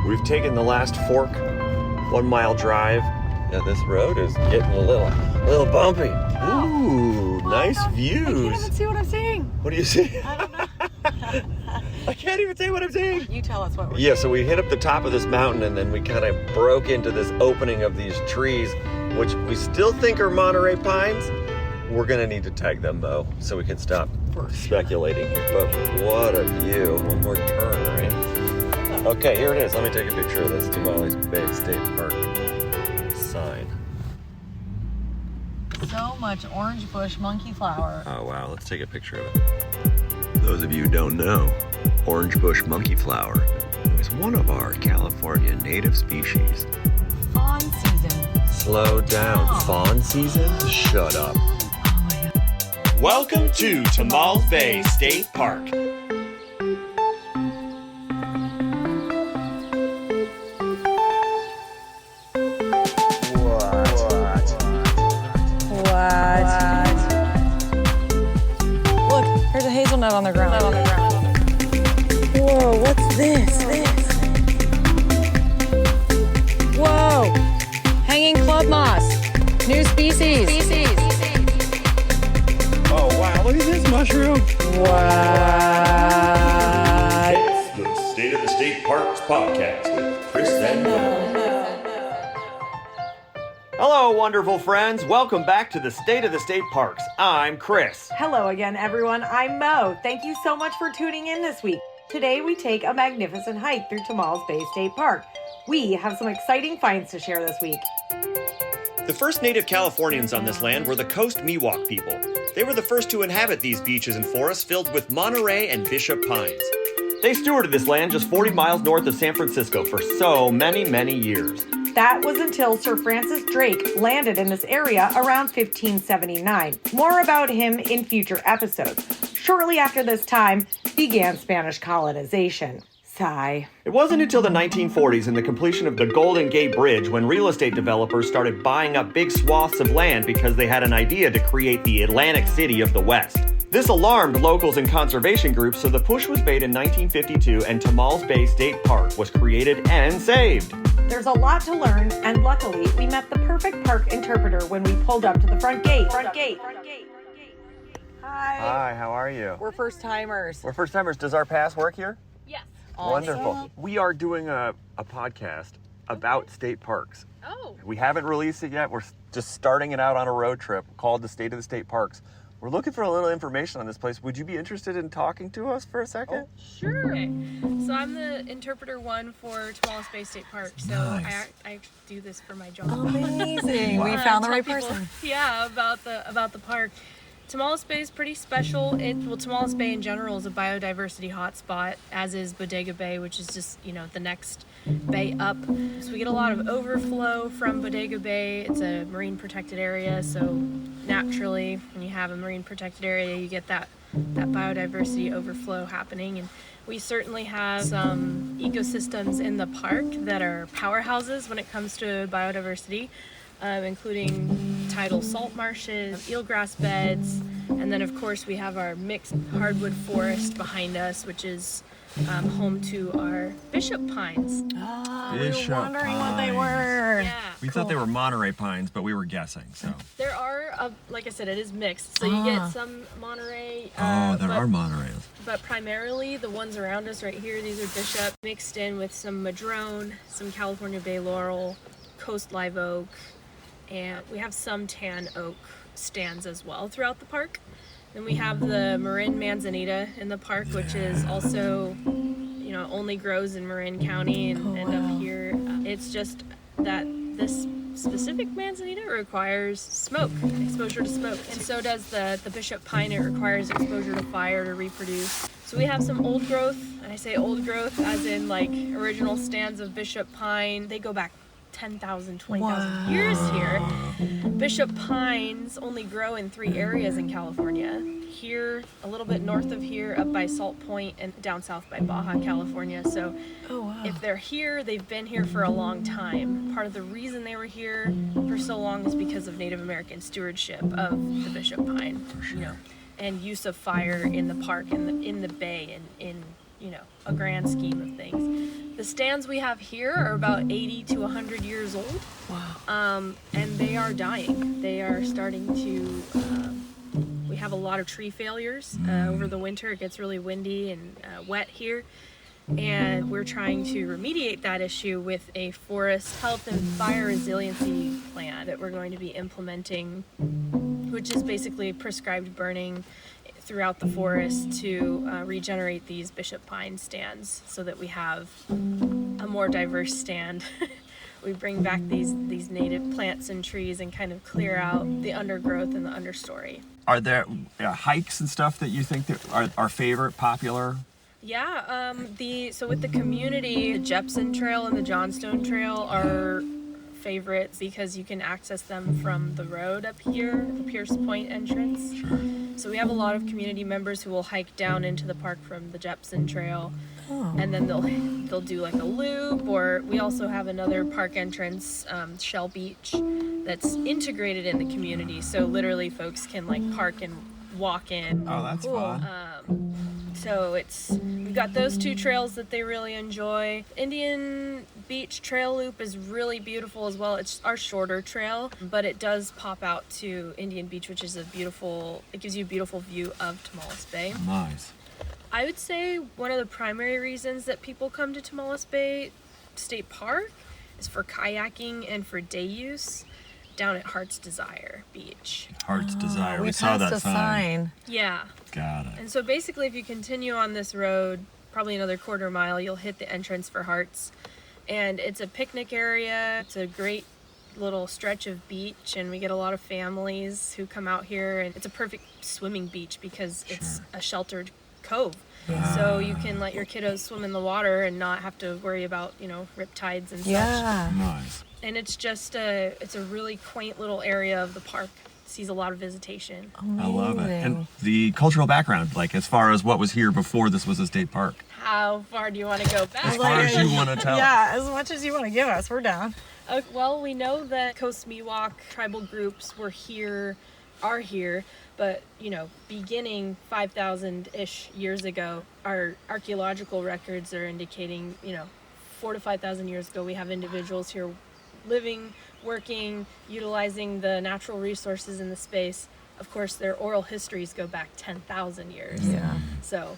We've taken the last fork, 1 mile drive. Yeah, this road is getting a little bumpy. Ooh, nice views. I can't even see what I'm seeing. What do you see? I don't know. I can't even say what I'm seeing. You tell us what we're Yeah, so we hit up the top of this mountain and then we kind of broke into this opening of these trees, which we still think are Monterey pines. We're gonna need to tag them though, so we can stop speculating here. But what a view. One more turn, right? Okay, here it is. Let me take a picture of this Tomales Bay State Park sign. So much orange bush monkey flower. Oh wow, let's take a picture of it. Those of you who don't know, orange bush monkey flower is one of our California native species. Fawn season. Slow down. Oh. Fawn season? Shut up. Oh my god. Welcome to Tomales Bay State Park. Look, there's a hazelnut on the ground. Whoa, what's this? Whoa, hanging club moss. New species. Oh wow, look at this mushroom. What? It's the State of the State Parks podcast with Chris and Moe. Hello, wonderful friends. Welcome back to the State of the State Parks. I'm Chris. Hello again, everyone. I'm Mo. Thank you so much for tuning in this week. Today, we take a magnificent hike through Tomales Bay State Park. We have some exciting finds to share this week. The first native Californians on this land were the Coast Miwok people. They were the first to inhabit these beaches and forests filled with Monterey and Bishop pines. They stewarded this land just 40 miles north of San Francisco for so many, many years. That was until Sir Francis Drake landed in this area around 1579. More about him in future episodes. Shortly after this time began Spanish colonization. Sigh. It wasn't until the 1940s and the completion of the Golden Gate Bridge when real estate developers started buying up big swaths of land because they had an idea to create the Atlantic City of the West. This alarmed locals and conservation groups, so the push was made in 1952 and Tomales Bay State Park was created and saved. There's a lot to learn, and luckily, we met the perfect park interpreter when we pulled up to the front gate. Hi. Hi, how are you? We're first timers. We're first timers. Does our pass work here? Yes. Wonderful. We are doing a podcast about state parks. Oh. We haven't released it yet. We're just starting it out on a road trip called the State of the State Parks. We're looking for a little information on this place. Would you be interested in talking to us for a second? Sure. Okay. So I'm the interpreter one for Tomales Bay State Park. So Nice. I do this for my job. Amazing. We found the right Tell people, person. Yeah, about the park. Tomales Bay is pretty special. Tomales Bay in general is a biodiversity hotspot, as is Bodega Bay, which is just, the next bay up. So we get a lot of overflow from Bodega Bay. It's a marine protected area, so naturally, when you have a marine protected area, you get that biodiversity overflow happening. And we certainly have some ecosystems in the park that are powerhouses when it comes to biodiversity. Including tidal salt marshes, eelgrass beds, and then of course we have our mixed hardwood forest behind us, which is home to our bishop pines. Oh, we were wondering what they were. Yeah. We thought they were Monterey pines, but we were guessing, so. There are, like I said, it is mixed, so you get some Monterey. There are Montereys. But primarily the ones around us right here, these are bishop, mixed in with some madrone, some California bay laurel, coast live oak, and we have some tan oak stands as well throughout the park. Then we have the Marin manzanita in the park, which is also, only grows in Marin County and up here. It's just that this specific manzanita requires exposure to smoke. And so does the bishop pine. It requires exposure to fire to reproduce. So we have some old growth, and I say old growth as in like original stands of bishop pine. They go back 10,000, 20,000 years here. Bishop pines only grow in 3 areas in California. Here, a little bit north of here, up by Salt Point, and down south by Baja, California. So if they're here, they've been here for a long time. Part of the reason they were here for so long is because of Native American stewardship of the bishop pine, and use of fire in the park, in the bay, and in a grand scheme of things. The stands we have here are about 80 to 100 years old. Wow. And they are dying. They are starting to, we have a lot of tree failures over the winter. It gets really windy and wet here. And we're trying to remediate that issue with a forest health and fire resiliency plan that we're going to be implementing, which is basically prescribed burning throughout the forest to regenerate these bishop pine stands so that we have a more diverse stand. We bring back these native plants and trees and kind of clear out the undergrowth and the understory. Are there hikes and stuff that you think that are favorite, popular? Yeah, so with the community, the Jepson Trail and the Johnstone Trail are favorites because you can access them from the road up here, the Pierce Point entrance. Sure. So we have a lot of community members who will hike down into the park from the Jepson Trail, and then they'll do like a loop, or we also have another park entrance, Shell Beach, that's integrated in the community. So literally folks can like park and walk in. Oh, that's fun. So we've got those two trails that they really enjoy. Indian Beach Trail Loop is really beautiful as well. It's our shorter trail, but it does pop out to Indian Beach, which is it gives you a beautiful view of Tomales Bay. Nice. I would say one of the primary reasons that people come to Tomales Bay State Park is for kayaking and for day use down at Heart's Desire Beach. Heart's Desire. We We saw passed that a sign. Yeah. Got it. And so basically if you continue on this road, probably another quarter mile, you'll hit the entrance for Heart's. And it's a picnic area. It's a great little stretch of beach, and we get a lot of families who come out here, and it's a perfect swimming beach because it's a sheltered cove. So you can let your kiddos swim in the water and not have to worry about, riptides and such. Yeah. Nice. And it's just it's a really quaint little area of the park. Sees a lot of visitation. I love it. And Amazing. the cultural background, like as far as what was here before this was a state park. How far do you want to go back? As far as you want to tell. Yeah, as much as you want to give us, we're down. Well, we know that Coast Miwok tribal groups are here, but, beginning 5,000-ish years ago, our archaeological records are indicating, 4,000 to 5,000 years ago, we have individuals here living, working, utilizing the natural resources in the space. Of course, their oral histories go back 10,000 years. Yeah. So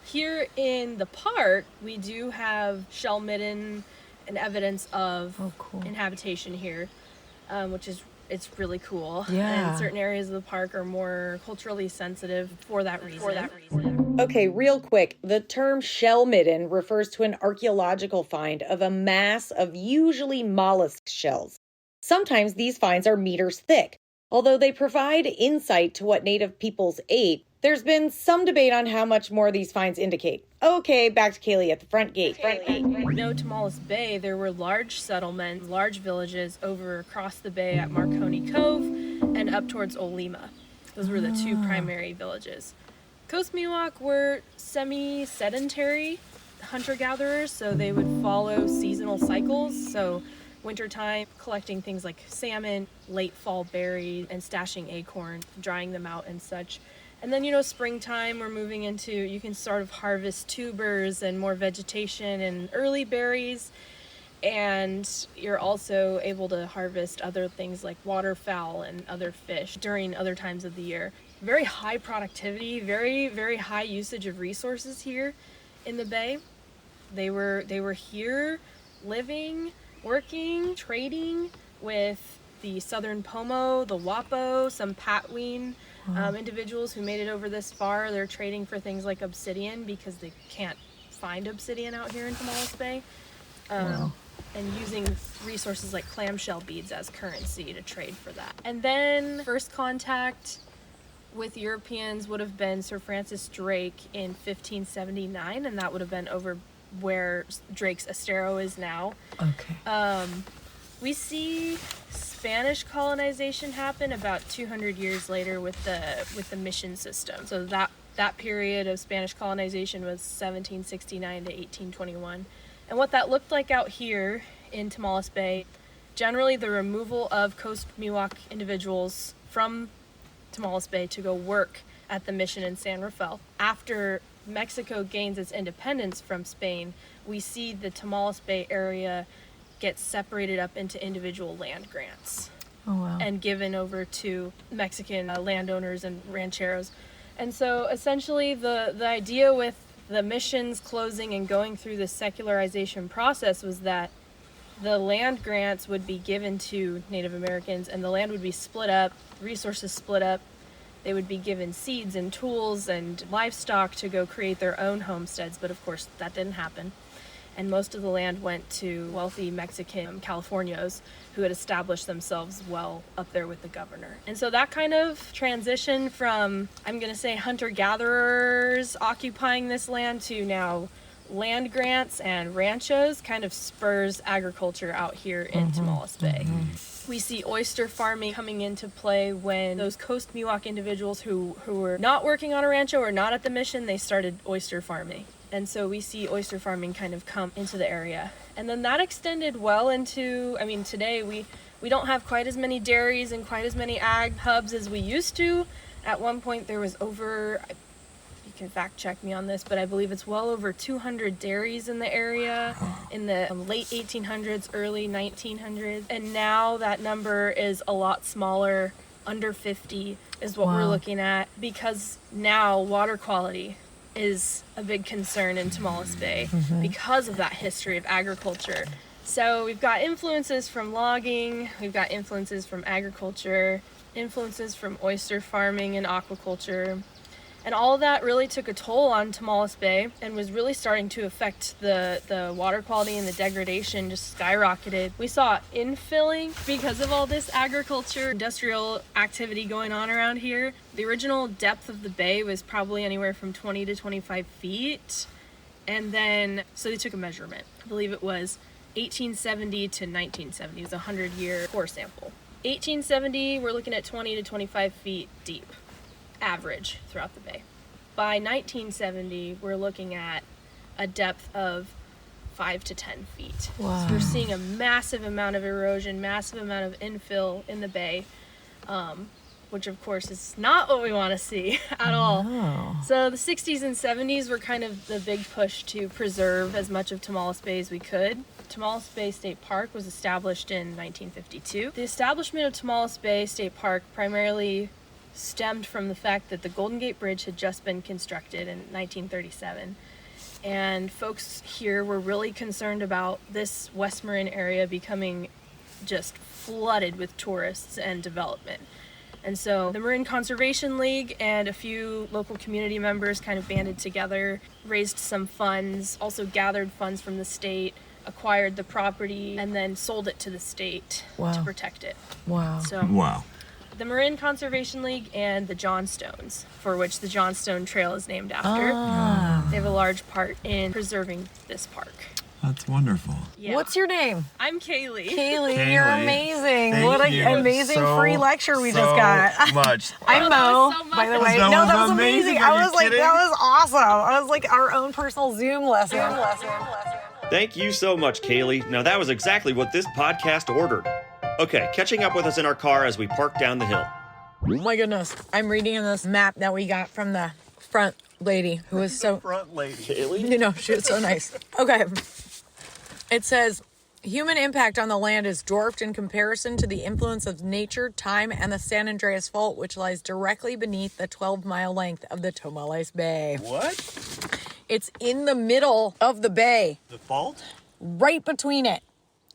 here in the park, we do have shell midden and evidence of inhabitation here, which is it's really cool. Yeah. And certain areas of the park are more culturally sensitive for that reason. Okay, real quick, the term shell midden refers to an archaeological find of a mass of usually mollusk shells. Sometimes these finds are meters thick. Although they provide insight to what native peoples ate, there's been some debate on how much more these finds indicate. Okay, back to Kaylee at the front gate. No, Tomales Bay, there were large settlements, large villages over across the bay at Marconi Cove and up towards Olima. Those were the two primary villages. Coast Miwok were semi-sedentary hunter-gatherers, so they would follow seasonal cycles. So wintertime, collecting things like salmon, late fall berries, and stashing acorn, drying them out and such. And then, springtime, we're moving into, you can sort of harvest tubers and more vegetation and early berries. And you're also able to harvest other things like waterfowl and other fish during other times of the year. Very high productivity, very, very high usage of resources here in the bay. They were here living, working, trading with the southern Pomo, the Wapo, some Patween individuals who made it over this far. They're trading for things like obsidian because they can't find obsidian out here in Tomales Bay. And using resources like clamshell beads as currency to trade for that. And then first contact with Europeans would have been Sir Francis Drake in 1579, and that would have been over where Drake's Estero is now. Okay. We see Spanish colonization happen about 200 years later with the mission system. So that period of Spanish colonization was 1769 to 1821. And what that looked like out here in Tomales Bay, generally the removal of Coast Miwok individuals from Tomales Bay to go work at the mission in San Rafael. After Mexico gains its independence from Spain, we see the Tomales Bay area get separated up into individual land grants. Oh, wow. And given over to Mexican landowners and rancheros. And so essentially the idea with the missions closing and going through the secularization process was that the land grants would be given to Native Americans and the land would be split up, resources split up. They would be given seeds and tools and livestock to go create their own homesteads, but of course that didn't happen. And most of the land went to wealthy Mexican Californios who had established themselves well up there with the governor. And so that kind of transition from, I'm going to say, hunter-gatherers occupying this land to now land grants and ranchos kind of spurs agriculture out here in Tomales Bay. We see oyster farming coming into play when those Coast Miwok individuals who were not working on a rancho or not at the mission, they started oyster farming. And so we see oyster farming kind of come into the area. And then that extended well into, I mean, today we don't have quite as many dairies and quite as many ag hubs as we used to. At one point there was over, you can fact check me on this, but I believe it's well over 200 dairies in the area in the late 1800s, early 1900s. And now that number is a lot smaller, under 50 is what we're looking at, because now water quality is a big concern in Tomales Bay because of that history of agriculture. So we've got influences from logging, we've got influences from agriculture, influences from oyster farming and aquaculture. And all of that really took a toll on Tomales Bay and was really starting to affect the water quality, and the degradation just skyrocketed. We saw infilling because of all this agriculture, industrial activity going on around here. The original depth of the bay was probably anywhere from 20 to 25 feet. And then, so they took a measurement. I believe it was 1870 to 1970. It was a 100-year core sample. 1870, we're looking at 20 to 25 feet deep. Average throughout the bay. By 1970, we're looking at a depth of 5 to 10 feet. Wow. So we're seeing a massive amount of erosion, massive amount of infill in the bay, which of course is not what we want to see at all. So the 60s and 70s were kind of the big push to preserve as much of Tomales Bay as we could. Tomales Bay State Park was established in 1952. The establishment of Tomales Bay State Park primarily stemmed from the fact that the Golden Gate Bridge had just been constructed in 1937. And folks here were really concerned about this West Marin area becoming just flooded with tourists and development. And so the Marin Conservation League and a few local community members kind of banded together, raised some funds, also gathered funds from the state, acquired the property, and then sold it to the state to protect it. So the Marin Conservation League and the Johnstones, for which the Johnstone Trail is named after. They have a large part in preserving this park. That's wonderful. Yeah. What's your name? I'm Kaylee. Kaylee, you're amazing. Thank What you an amazing so, free lecture we just got. much. I'm Mo, that was so by the much. way. That No, was that was amazing. amazing. Are I you was like, kidding? that was awesome. I was like our own personal Zoom lesson. Thank you so much, Kaylee. Now that was exactly what this podcast ordered. Okay, catching up with us in our car as we park down the hill. Oh my goodness. I'm reading in this map that we got from the front lady who was so, Front lady. Kaylee? you know, she was so nice. Okay. It says, human impact on the land is dwarfed in comparison to the influence of nature, time, and the San Andreas Fault, which lies directly beneath the 12-mile length of the Tomales Bay. What? It's in the middle of the bay, The fault? right between it,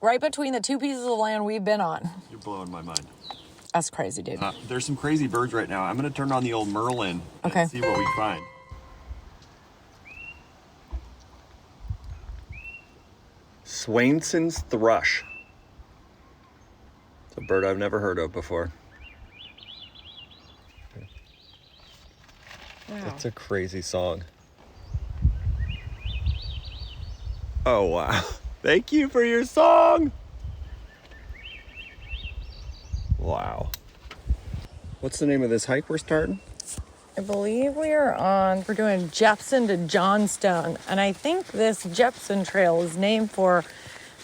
right between the two pieces of land we've been on. You're blowing my mind. That's crazy, dude. There's some crazy birds right now. I'm going to turn on the old Merlin and see what we find. Swainson's thrush. It's a bird I've never heard of before. Wow. That's a crazy song. Oh, wow. Thank you for your song. Wow. What's the name of this hike we're starting? I believe we're doing Jepson to Johnstone. And I think this Jepson Trail is named for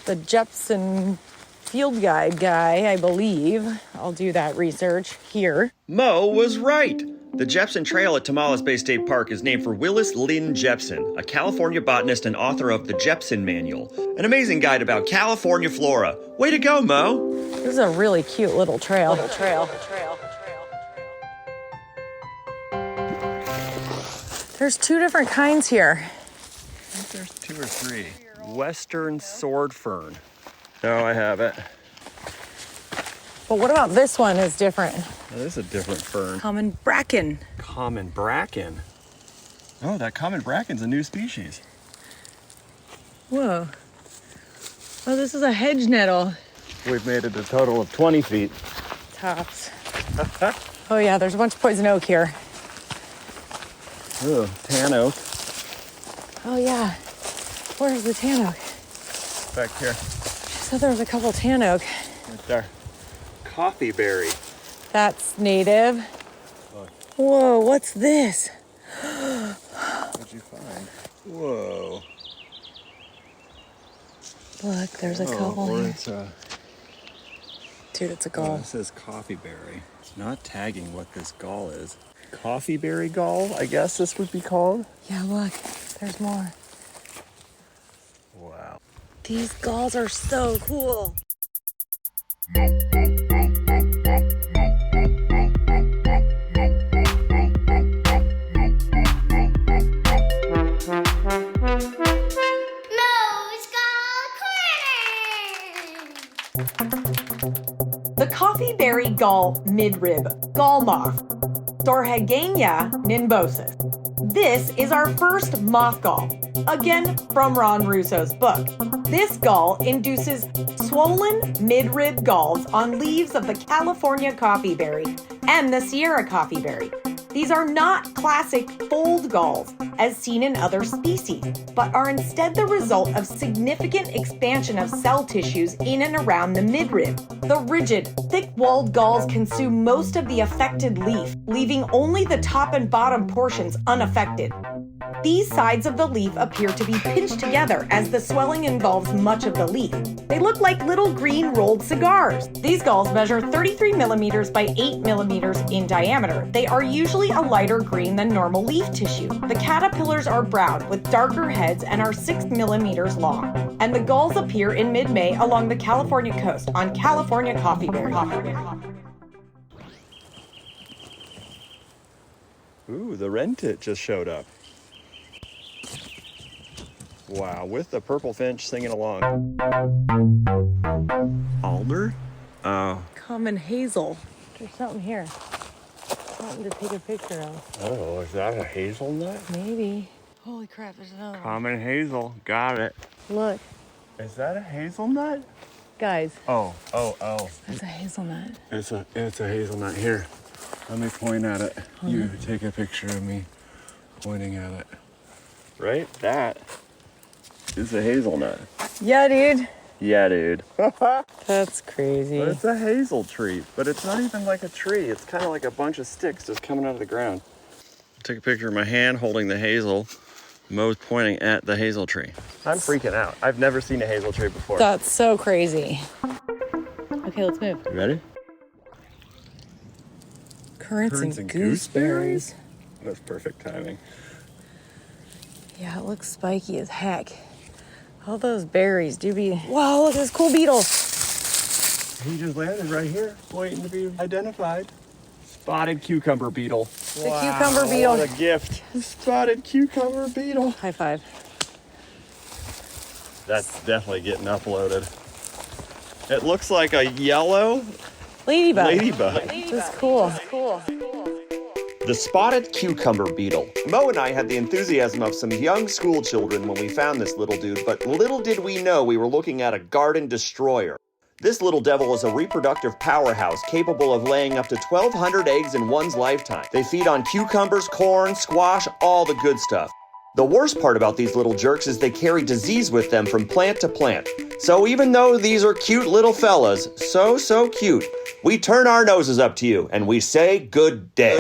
the Jepson field guide guy, I believe. I'll do that research here. Mo was right. The Jepson Trail at Tomales Bay State Park is named for Willis Lynn Jepson, a California botanist and author of the Jepson Manual, an amazing guide about California flora. Way to go, Mo! This is a really cute little trail. There's two different kinds here. I think there's 2 or 3. Western sword fern. No, I have it. But what about this one is different? Oh, this is a different fern. Common bracken. Common bracken. Oh, that common bracken's a new species. Whoa. Oh, this is a hedge nettle. We've made it a total of 20 feet. Tops. Oh yeah, there's a bunch of poison oak here. Oh, tan oak. Oh yeah. Where's the tan oak? Back here. She said there was a couple tan oak. Right there. Coffee berry. That's native. Look. Whoa, what's this? What'd you find? Whoa. Look, there's a couple or here. it's a... Dude, it's a gall. It says coffee berry. It's not tagging what this gall is. Coffee berry gall, I guess this would be called. Yeah, look, there's more. Wow. These galls are so cool. The coffee berry gall midrib gall moth, Dorhegania nimbosus. This is our first moth gall, again from Ron Russo's book. This gall induces swollen midrib galls on leaves of the California coffee berry and the Sierra coffee berry. These are not classic fold galls as seen in other species, but are instead the result of significant expansion of cell tissues in and around the midrib. The rigid, thick-walled galls consume most of the affected leaf, leaving only the top and bottom portions unaffected. These sides of the leaf appear to be pinched together as the swelling involves much of the leaf. They look like little green rolled cigars. These galls measure 33 millimeters by 8 millimeters in diameter. They are usually a lighter green than normal leaf tissue. The caterpillars are brown with darker heads and are 6 millimeters long. And the galls appear in mid-May along the California coast on California coffee berry. Ooh, the wren tit just showed up. Wow, with the purple finch singing along. Alder? Oh. Common hazel. There's something here. Something to take a picture of. Oh, is that a hazelnut? Maybe. Holy crap, there's another one. Common hazel. Got it. Look, Is that a hazelnut? guys, Oh. that's a hazelnut. It's a hazelnut. Here, let me point at it. You take a picture of me pointing at it. Right? That is a hazelnut. Yeah, dude. Yeah, dude. That's crazy. But it's a hazel tree, but it's not even like a tree. It's kind of like a bunch of sticks just coming out of the ground. Take a picture of my hand holding the hazel. Mo's pointing at the hazel tree. I'm freaking out. I've never seen a hazel tree before. That's so crazy. Okay, let's move. You ready? Currants and gooseberries. That's perfect timing. Yeah, it looks spiky as heck. All those berries do be... Wow, look at this cool beetle. He just landed right here, waiting to be identified. Spotted cucumber beetle. The cucumber beetle. What a gift. Spotted cucumber beetle. High five. That's definitely getting uploaded. It looks like a yellow Ladybug. ladybug. This is cool. The spotted cucumber beetle. Mo and I had the enthusiasm of some young school children when we found this little dude, but little did we know we were looking at a garden destroyer. This little devil is a reproductive powerhouse capable of laying up to 1,200 eggs in one's lifetime. They feed on cucumbers, corn, squash, all the good stuff. The worst part about these little jerks is they carry disease with them from plant to plant. So even though these are cute little fellas, so cute, we turn our noses up to you and we say good day.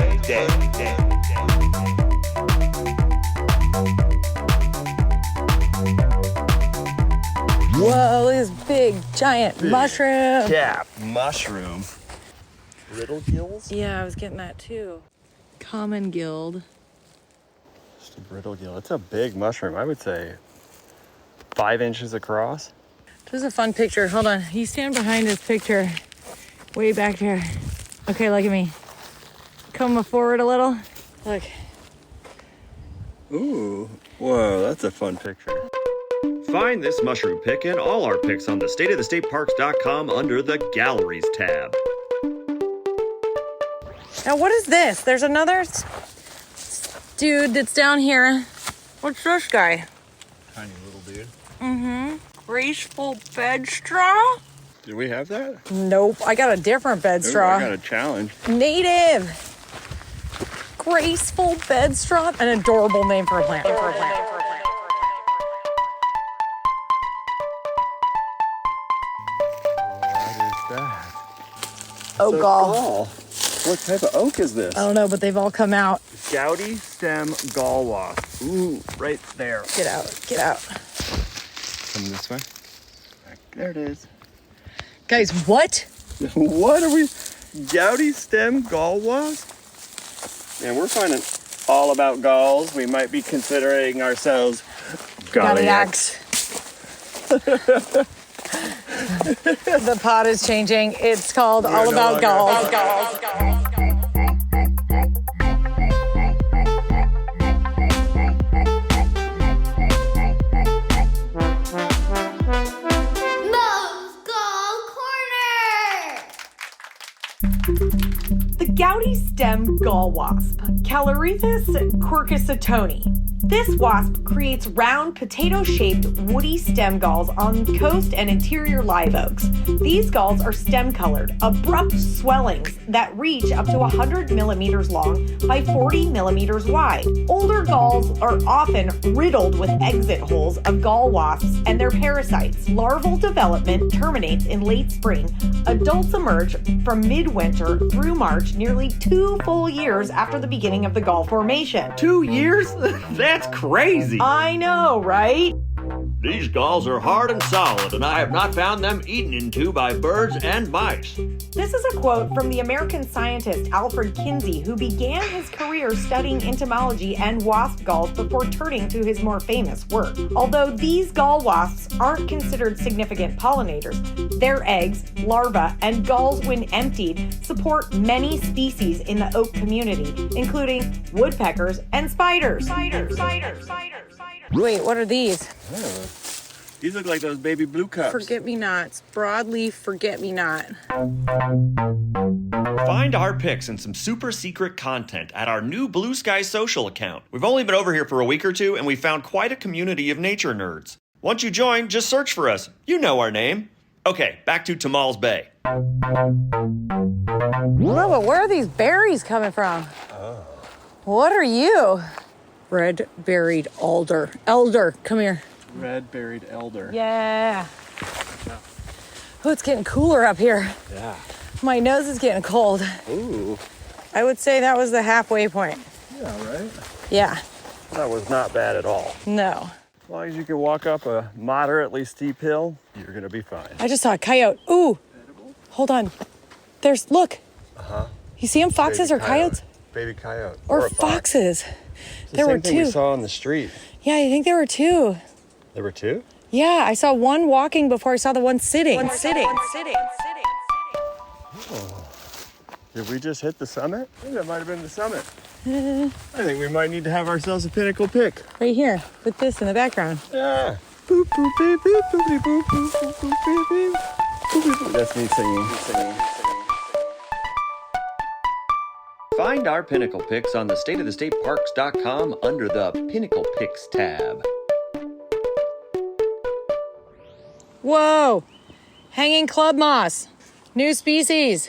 Whoa, look at this big, giant mushroom. Cap mushroom. Little gills? Yeah, I was getting that too. Common guild. Just a brittle gill. It's a big mushroom. I would say 5 inches across. This is a fun picture. Hold on. You stand behind this picture. Way back there. Okay, look at me. Come forward a little. Look. Ooh, whoa, that's a fun picture. Find this mushroom pick and all our picks on the stateofthestateparks.com under the Galleries tab. Now, what is this? There's another dude that's down here. What's this guy? Tiny little dude. Graceful bed straw? Do we have that? Nope, I got a different bed straw. I got a challenge. Native. Graceful bed straw. An adorable name for a plant. What is that? Oak gall. What type of oak is this? I don't know, but they've all come out. Gouty stem gall wasp. Ooh, right there. Get out, get out. Come this way. There it is. Guys, what? What are we? Gouty stem gall wasp? Man, we're finding all about galls. We might be considering ourselves galliacs. The pot is changing. It's called All About Galls. The gouty stem gall wasp, Calorethus quercusatoni. This wasp creates round, potato-shaped, woody stem galls on coast and interior live oaks. These galls are stem-colored, abrupt swellings that reach up to 100 millimeters long by 40 millimeters wide. Older galls are often riddled with exit holes of gall wasps and their parasites. Larval development terminates in late spring. Adults emerge from midwinter through March, nearly 2 full years after the beginning of the gall formation. 2 years? That's crazy. I know, right? These galls are hard and solid, and I have not found them eaten into by birds and mice. This is a quote from the American scientist Alfred Kinsey, who began his career studying entomology and wasp galls before turning to his more famous work. Although these gall wasps aren't considered significant pollinators, their eggs, larvae, and galls when emptied support many species in the oak community, including woodpeckers and spiders. Wait, what are these? These look like those baby blue cups. Forget-me-nots. Broadleaf forget-me-not. Find our picks and some super secret content at our new Blue Sky Social account. We've only been over here for a week or two, and we found quite a community of nature nerds. Once you join, just search for us. You know our name. Okay, back to Tomales Bay. No, but where are these berries coming from? What are you? Red-berried alder. Elder, come here. Red-berried elder. Yeah. Oh, it's getting cooler up here. Yeah. My nose is getting cold. Ooh. I would say that was the halfway point. Yeah, right? Yeah. That was not bad at all. No. As long as you can walk up a moderately steep hill, you're gonna be fine. I just saw a coyote. Ooh. Hold on. There's, look. Uh-huh. You see them? Foxes Baby or coyotes? Baby coyote. Or a fox. foxes. It's the There were same thing we two. saw on the street. Yeah, I think there were two. There were two? Yeah, I saw one walking before I saw the one sitting. Did we just hit the summit? I think that might have been the summit. I think we might need to have ourselves a pinnacle pick. Right here, with this in the background. Yeah. Boop, boop, beep, beep, boop, beep, boop, boop, boop, boop, beep, beep. Boop, beep, boop. That's me singing. Find our Pinnacle Picks on the stateofthestateparks.com under the Pinnacle Picks tab. Whoa! Hanging club moss. New species.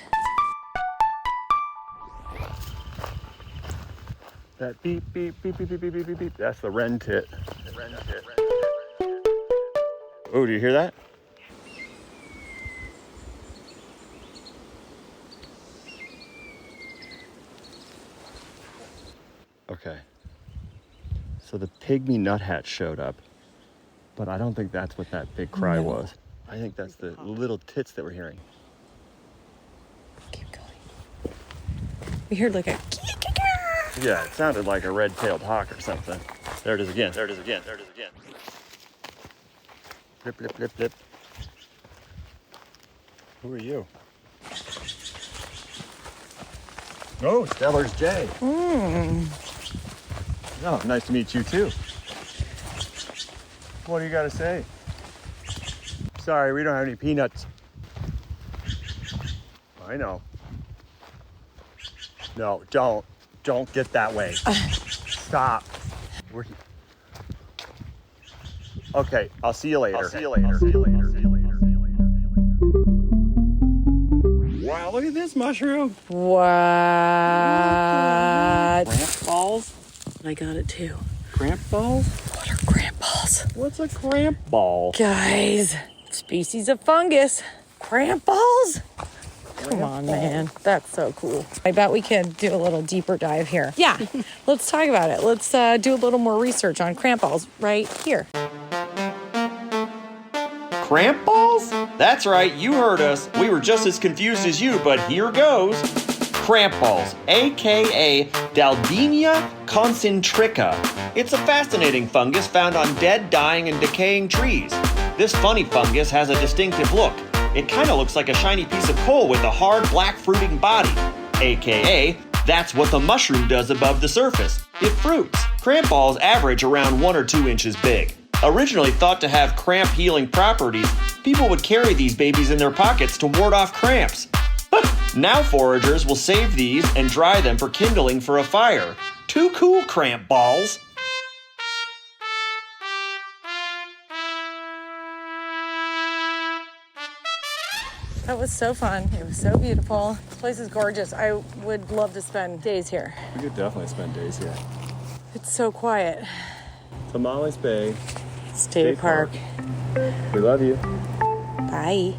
That beep, beep, beep, beep, beep, beep, beep, beep, beep. That's the wren tit. Oh, do you hear that? Okay. So the pygmy nuthatch showed up, but I don't think that's what that big cry was. I think that's the little tits that we're hearing. Keep going. We heard like a Yeah, it sounded like a red-tailed hawk or something. There it is again. There it is again. There it is again. Blip, blip, blip, blip. Who are you? Oh, Stellar's Jay. Oh, nice to meet you too. What do you got to say? Sorry, we don't have any peanuts. I know. No, don't. Don't get that way. Stop. Okay, I'll see you later. Wow, look at this mushroom. What? Cramp balls? I got it too. Cramp balls? What are cramp balls? What's a cramp ball? Guys, species of fungus. Cramp balls? Come on, man. That's so cool. I bet we could do a little deeper dive here. Yeah, let's talk about it. Let's do a little more research on cramp balls right here. Cramp balls? That's right, you heard us. We were just as confused as you, but here goes. Cramp balls, aka Dalbenia concentrica. It's a fascinating fungus found on dead, dying, and decaying trees. This funny fungus has a distinctive look. It kind of looks like a shiny piece of coal with a hard, black fruiting body. AKA, that's what the mushroom does above the surface. It fruits. Cramp balls average around 1 or 2 inches big. Originally thought to have cramp healing properties, people would carry these babies in their pockets to ward off cramps. Now foragers will save these and dry them for kindling for a fire. Too cool, cramp balls. That was so fun. It was so beautiful. This place is gorgeous. I would love to spend days here. We could definitely spend days here. It's so quiet. Tomales Bay State Park. We love you. Bye.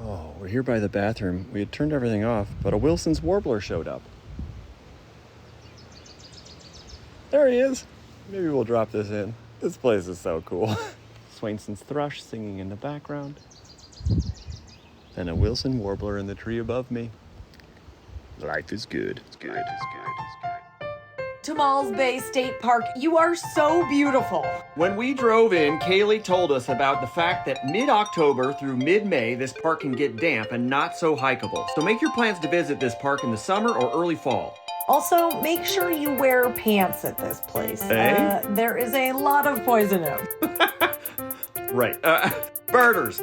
Oh, we're here by the bathroom. We had turned everything off, but a Wilson's warbler showed up. There he is. Maybe we'll drop this in. This place is so cool. Swainson's thrush singing in the background. And a Wilson warbler in the tree above me. Life is good. It's good. It's good. It's good. Tomales Bay State Park, you are so beautiful. When we drove in, Kaylee told us about the fact that mid-October through mid-May, this park can get damp and not so hikeable. So make your plans to visit this park in the summer or early fall. Also, make sure you wear pants at this place. Eh? There is a lot of poison in them. Right. Birders,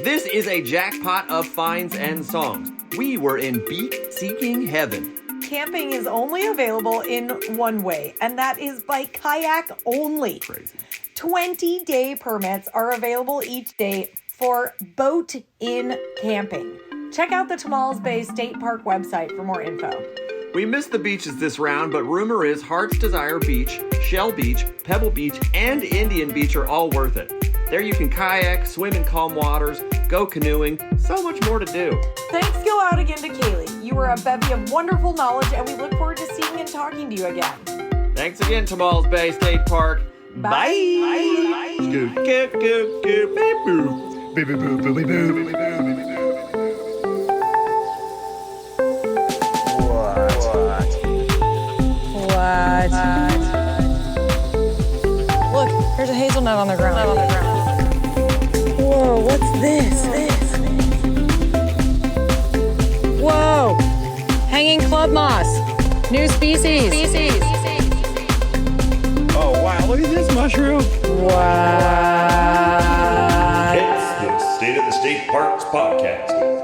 this is a jackpot of finds and songs. We were in beat-seeking heaven. Camping is only available in one way, and that is by kayak only. Crazy. 20-day permits are available each day for boat-in camping. Check out the Tomales Bay State Park website for more info. We missed the beaches this round, but rumor is Heart's Desire Beach, Shell Beach, Pebble Beach, and Indian Beach are all worth it. There you can kayak, swim in calm waters, go canoeing, so much more to do. Thanks go out again to Kaylee. You were a bevy of wonderful knowledge, and we look forward to seeing and talking to you again. Thanks again, Tomales Bay State Park. Bye. Bye. Scoot, scoot, scoot, scoot, beep, boo. Beep, beep, boo, boo, beep, boo, beep, boo, beep, boo. What? Look, there's a hazelnut on the ground. Whoa, what's this? Whoa! Hanging club moss. New species. Oh, wow, look at this mushroom. What? It's the State of the State Parks podcast.